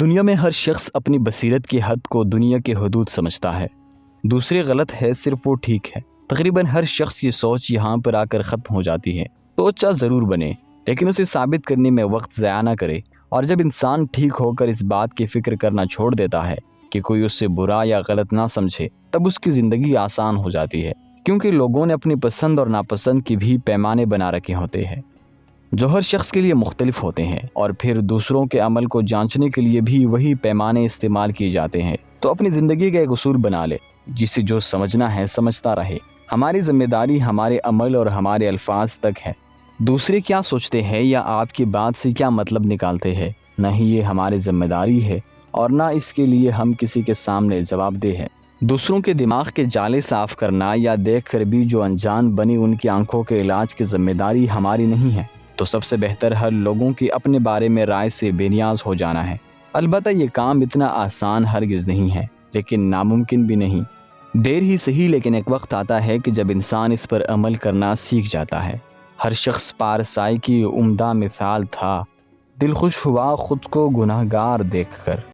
دنیا میں ہر شخص اپنی بصیرت کی حد کو دنیا کے حدود سمجھتا ہے، دوسرے غلط ہے صرف وہ ٹھیک ہے۔ تقریباً ہر شخص یہ سوچ یہاں پر آ کر ختم ہو جاتی ہے۔ سوچا ضرور بنے لیکن اسے ثابت کرنے میں وقت ضائع نہ کرے، اور جب انسان ٹھیک ہو کر اس بات کی فکر کرنا چھوڑ دیتا ہے کہ کوئی اس سے برا یا غلط نہ سمجھے، تب اس کی زندگی آسان ہو جاتی ہے، کیونکہ لوگوں نے اپنی پسند اور ناپسند کی بھی پیمانے بنا رکھے ہوتے ہیں جو ہر شخص کے لیے مختلف ہوتے ہیں، اور پھر دوسروں کے عمل کو جانچنے کے لیے بھی وہی پیمانے استعمال کیے جاتے ہیں۔ تو اپنی زندگی کا ایک اصول بنا لے، جسے جو سمجھنا ہے سمجھتا رہے۔ ہماری ذمہ داری ہمارے عمل اور ہمارے الفاظ تک ہے۔ دوسرے کیا سوچتے ہیں یا آپ کی بات سے کیا مطلب نکالتے ہیں، نہ ہی یہ ہماری ذمہ داری ہے اور نہ اس کے لیے ہم کسی کے سامنے جواب دہ ہیں۔ دوسروں کے دماغ کے جالے صاف کرنا یا دیکھ کر بھی جو انجان بنی ان کی آنکھوں کے علاج کی ذمہ داری ہماری نہیں ہے۔ تو سب سے بہتر ہر لوگوں کی اپنے بارے میں رائے سے بے نیاز ہو جانا ہے۔ البتہ یہ کام اتنا آسان ہرگز نہیں ہے، لیکن ناممکن بھی نہیں۔ دیر ہی صحیح، لیکن ایک وقت آتا ہے کہ جب انسان اس پر عمل کرنا سیکھ جاتا ہے۔ ہر شخص پارسائی کی عمدہ مثال تھا، دل خوش ہوا خود کو گناہگار دیکھ کر۔